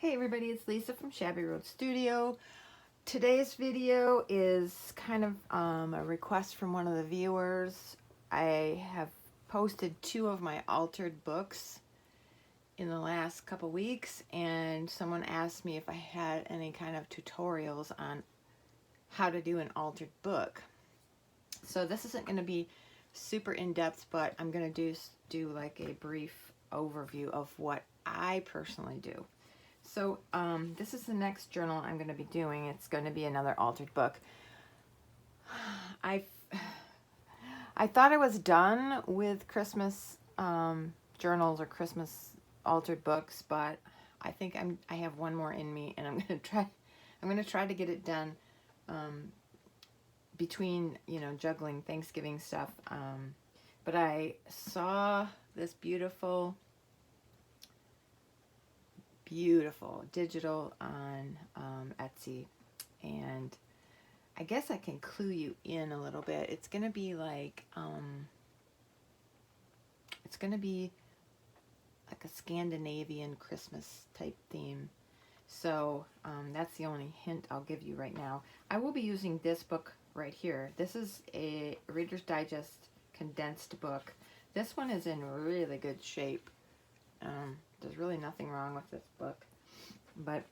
Hey everybody, it's Lisa from Shabby Road Studio. Today's video is kind of a request from one of the viewers. I have posted 2 of my altered books in the last couple weeks, and someone asked me if I had any kind of tutorials on how to do an altered book. So this isn't going to be super in-depth, but I'm going to do like a brief overview of what I personally do. So this is the next journal I'm going to be doing. It's going to be another altered book. I thought I was done with Christmas journals or Christmas altered books, but I think I have one more in me, and I'm going to try to get it done between, you know, juggling Thanksgiving stuff. But I saw this beautiful digital on Etsy, and I guess I can clue you in a little bit. It's gonna be like a Scandinavian Christmas type theme. So that's the only hint I'll give you right now. I will be using this book right here. This is a Reader's Digest condensed book. This one is in really good shape. There's really nothing wrong with this book, but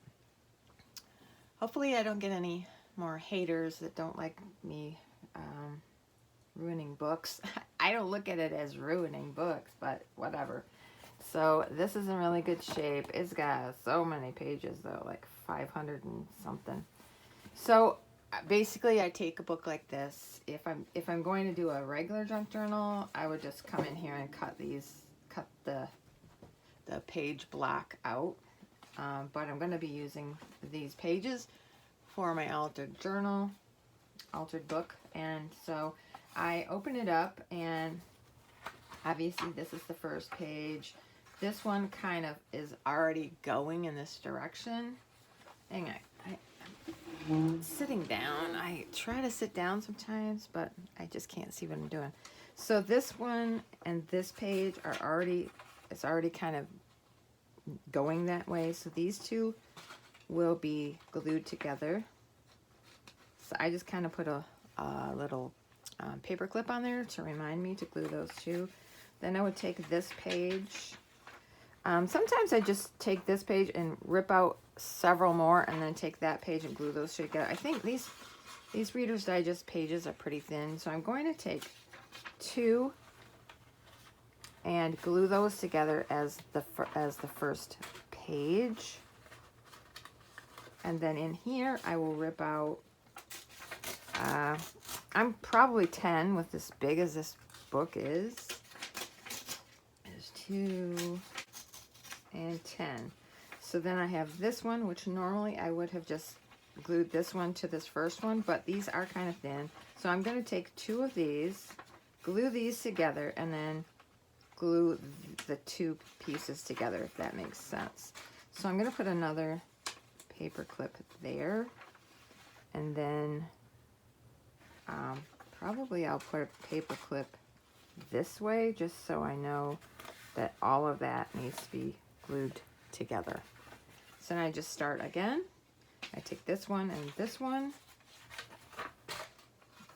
hopefully I don't get any more haters that don't like me ruining books. I don't look at it as ruining books, but whatever. So this is in really good shape. It's got so many pages though, like 500 and something. So basically I take a book like this. If I'm going to do a regular junk journal, I would just come in here and cut the page block out, but I'm going to be using these pages for my altered book. And so I open it up, and obviously this is the first page. This one kind of is already going in this direction. Hang on, I'm sitting down. I try to sit down sometimes, but I just can't see what I'm doing. So this one and this page are already, it's already kind of going that way. So these two will be glued together. So I just kind of put a little paper clip on there to remind me to glue those two. Then I would take this page. Sometimes I just take this page and rip out several more, and then take that page and glue those together. I think these Reader's Digest pages are pretty thin, so I'm going to take 2 and glue those together as the first page. And then in here I will rip out, I'm probably 10 with as big as this book is. There's 2 and 10. So then I have this one, which normally I would have just glued this one to this first one, but these are kind of thin. So I'm going to take 2 of these, glue these together, and then glue the 2 pieces together, if that makes sense. So I'm going to put another paper clip there, and then probably I'll put a paper clip this way, just so I know that all of that needs to be glued together. So then I just start again. I take this one and this one,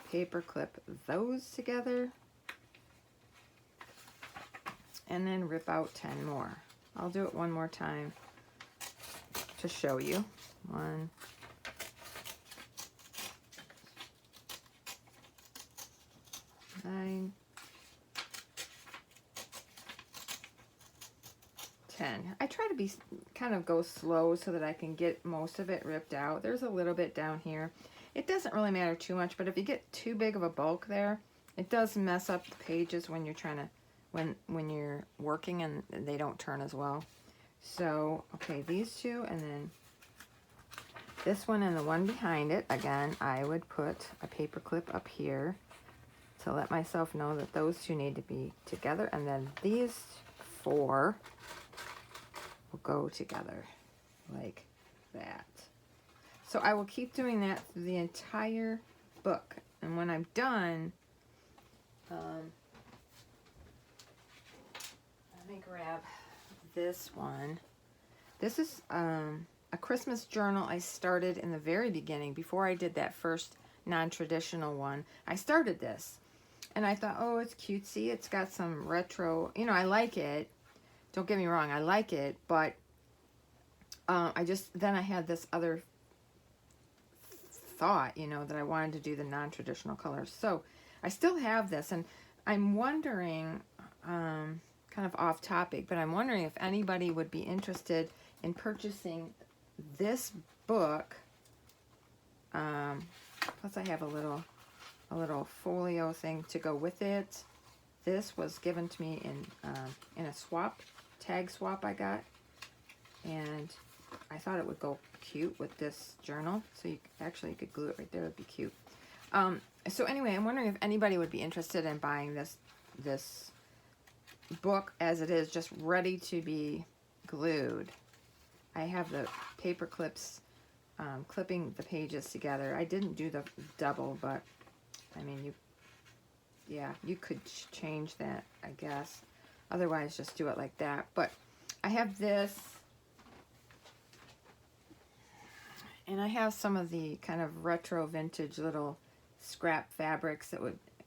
paper clip those together, and then rip out 10 more. I'll do it one more time to show you. 1, 9, 10. I try to be kind of go slow so that I can get most of it ripped out. There's a little bit down here. It doesn't really matter too much, but if you get too big of a bulk there, it does mess up the pages when you're trying to when you're working and they don't turn as well. So, okay, these 2, and then this one and the one behind it, again, I would put a paper clip up here to let myself know that those 2 need to be together, and then these 4 will go together like that. So I will keep doing that through the entire book, and when I'm done, let me grab this one. This is a Christmas journal I started in the very beginning, before I did that first non-traditional one. I started this, and I thought, oh, it's cutesy. It's got some retro, you know, I like it. Don't get me wrong, I like it, but then I had this other thought, you know, that I wanted to do the non-traditional colors. So I still have this, and I'm wondering, kind of off topic, but I'm wondering if anybody would be interested in purchasing this book. Plus I have a little folio thing to go with it. This was given to me in a tag swap I got, and I thought it would go cute with this journal. So you could glue it right there. It'd be cute. So anyway, I'm wondering if anybody would be interested in buying this book as it is, just ready to be glued. I have the paper clips clipping the pages together. I didn't do the double, but I mean, you could change that, I guess. Otherwise, just do it like that. But I have this, and I have some of the kind of retro vintage little scrap fabrics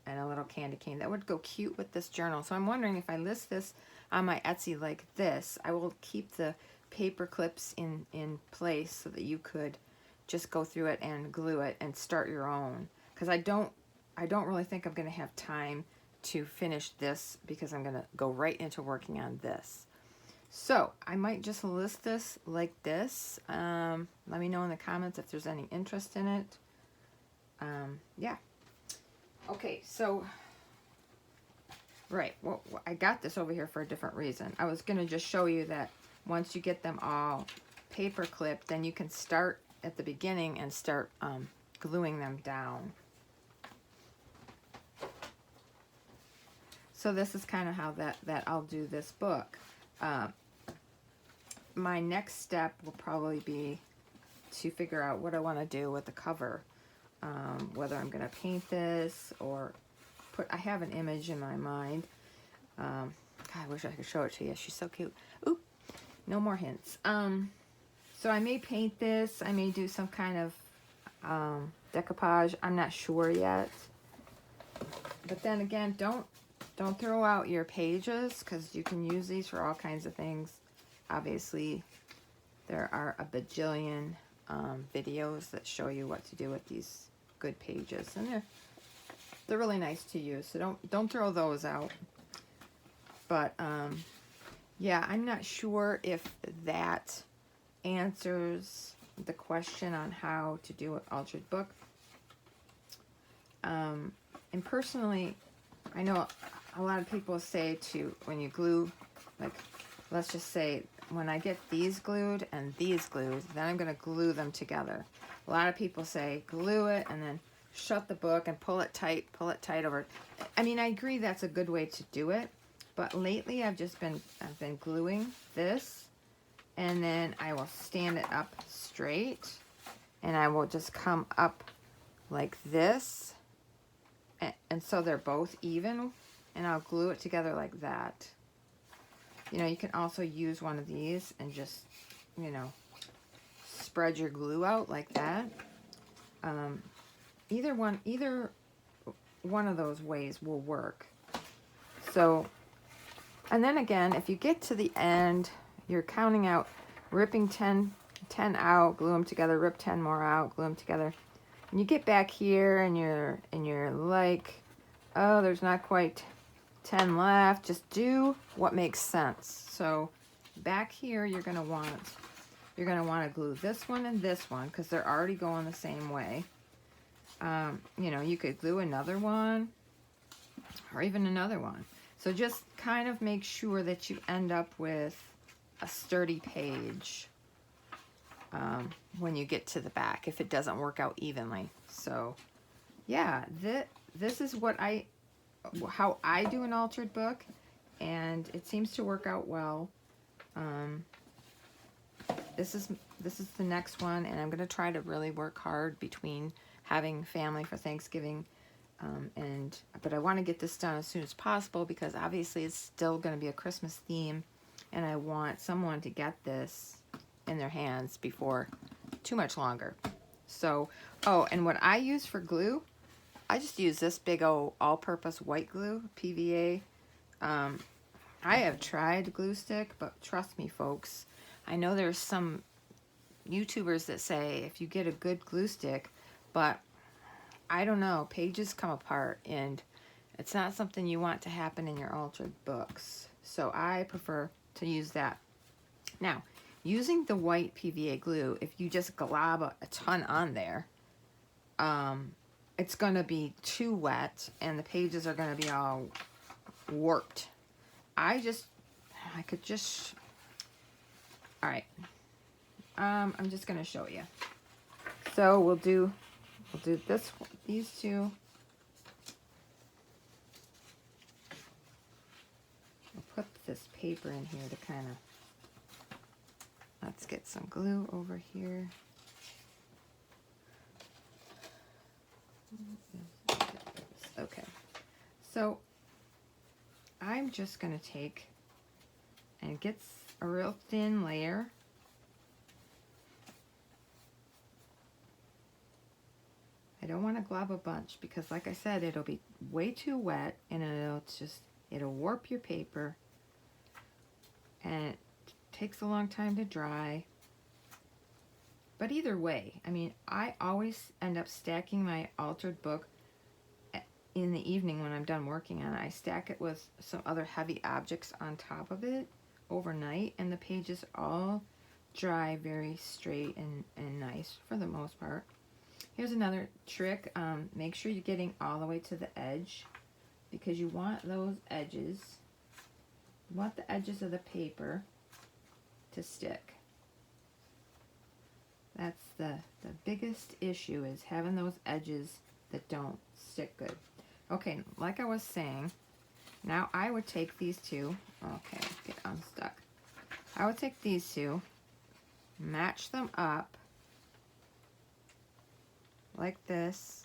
and a little candy cane that would go cute with this journal. So I'm wondering if I list this on my Etsy like this, I will keep the paper clips in place so that you could just go through it and glue it and start your own. Because I don't really think I'm going to have time to finish this, because I'm going to go right into working on this. So I might just list this like this. Let me know in the comments if there's any interest in it. Yeah. Okay, so, right, well, I got this over here for a different reason. I was going to just show you that once you get them all paper clipped, then you can start at the beginning and start gluing them down. So this is kind of how that I'll do this book. My next step will probably be to figure out what I want to do with the cover. Whether I'm going to paint this or I have an image in my mind. God, I wish I could show it to you. She's so cute. Oop, no more hints. So I may paint this. I may do some kind of decoupage. I'm not sure yet. But then again, don't throw out your pages, because you can use these for all kinds of things. Obviously, there are a bajillion videos that show you what to do with these good pages, and they're really nice to use. So don't throw those out. But yeah, I'm not sure if that answers the question on how to do an altered book. And personally, I know a lot of people say when you glue, like, let's just say when I get these glued and these glued, then I'm going to glue them together. A lot of people say glue it and then shut the book and pull it tight over. I mean, I agree that's a good way to do it, but lately I've been gluing this, and then I will stand it up straight, and I will just come up like this, and so they're both even, and I'll glue it together like that. You know, you can also use one of these and just, you know, spread your glue out like that. Either one of those ways will work. So, and then again, if you get to the end, you're counting out, ripping 10 out, glue them together, rip 10 more out, glue them together. And you get back here and you're like, oh, there's not quite 10 left. Just do what makes sense. So back here, you're gonna want to glue this one and this one, because they're already going the same way. You know, you could glue another one or even another one. So just kind of make sure that you end up with a sturdy page when you get to the back, if it doesn't work out evenly. So yeah, this is how I do an altered book, and it seems to work out well. This is the next one, and I'm going to try to really work hard between having family for Thanksgiving, but I want to get this done as soon as possible, because obviously it's still going to be a Christmas theme, and I want someone to get this in their hands before too much longer. So, oh, and what I use for glue, I just use this big old all-purpose white glue, PVA. I have tried glue stick, but trust me, folks, I know there's some YouTubers that say if you get a good glue stick, but I don't know, pages come apart, and it's not something you want to happen in your altered books. So I prefer to use that. Now, using the white PVA glue, if you just glob a ton on there, it's going to be too wet, and the pages are going to be all warped. I could just, all right, I'm just going to show you. So we'll do these two. We'll put this paper in here to kind of, let's get some glue over here. Okay, so I'm just going to take and get a real thin layer. I don't want to glob a bunch because, like I said, it'll be way too wet and it'll warp your paper, and it takes a long time to dry. But either way, I mean, I always end up stacking my altered book in the evening when I'm done working on it. I stack it with some other heavy objects on top of it overnight, and the pages all dry very straight and nice for the most part. Here's another trick. Make sure you're getting all the way to the edge, because you want those edges, you want the edges of the paper to stick. That's the biggest issue, is having those edges that don't stick good. Okay, like I was saying, now I would take these two, okay, get unstuck. I would take these two, match them up like this,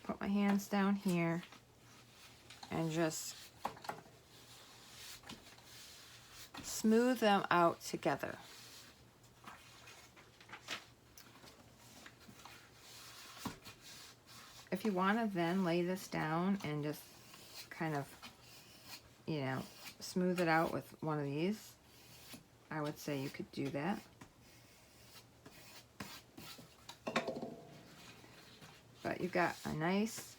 put my hands down here, and just smooth them out together. If you want to then lay this down and just kind of, you know, smooth it out with one of these, I would say you could do that. But you've got a nice,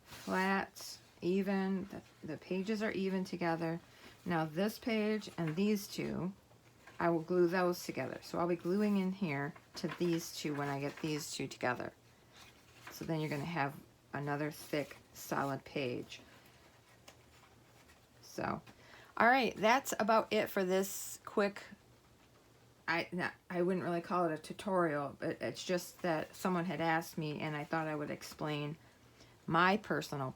flat, even, the pages are even together. Now this page and these two, I will glue those together. So I'll be gluing in here to these two when I get these two together. So then you're going to have another thick, solid page. So, all right, that's about it for this quick, I wouldn't really call it a tutorial, but it's just that someone had asked me, and I thought I would explain my personal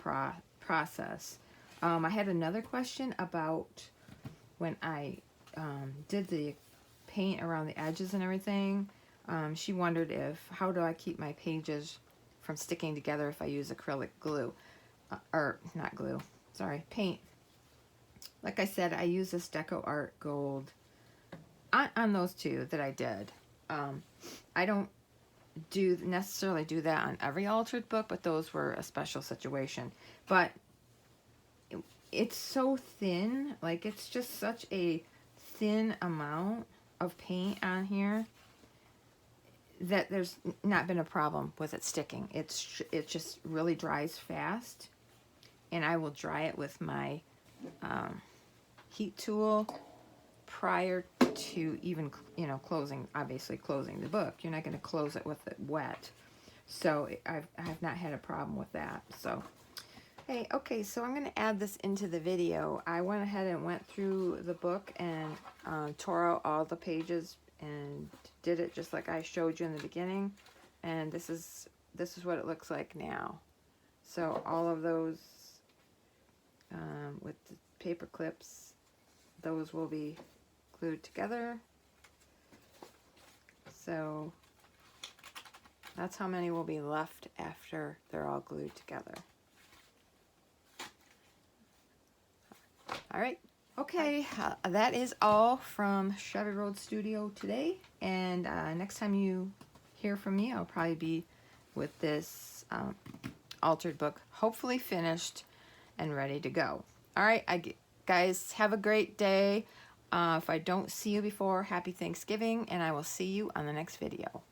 process. I had another question about when I did the paint around the edges and everything. She wondered how do I keep my pages from sticking together if I use acrylic glue, or not glue, sorry, paint. Like I said, I use this Deco Art Gold on those two that I did. I don't necessarily do that on every altered book, but those were a special situation. But it's so thin, like it's just such a thin amount of paint on here that there's not been a problem with it sticking. It just really dries fast, and I will dry it with my heat tool prior to even, you know, obviously closing the book. You're not going to close it with it wet. So I've not had a problem with that. So, hey, okay, so I'm going to add this into the video. I went ahead and went through the book and tore out all the pages and did it just like I showed you in the beginning, and this is what it looks like now. So all of those with the paper clips, those will be glued together. So that's how many will be left after they're all glued together. All right, Okay, that is all from Shutter Road Studio today. And next time you hear from me, I'll probably be with this altered book, hopefully finished and ready to go. All right, guys, have a great day. If I don't see you before, happy Thanksgiving, and I will see you on the next video.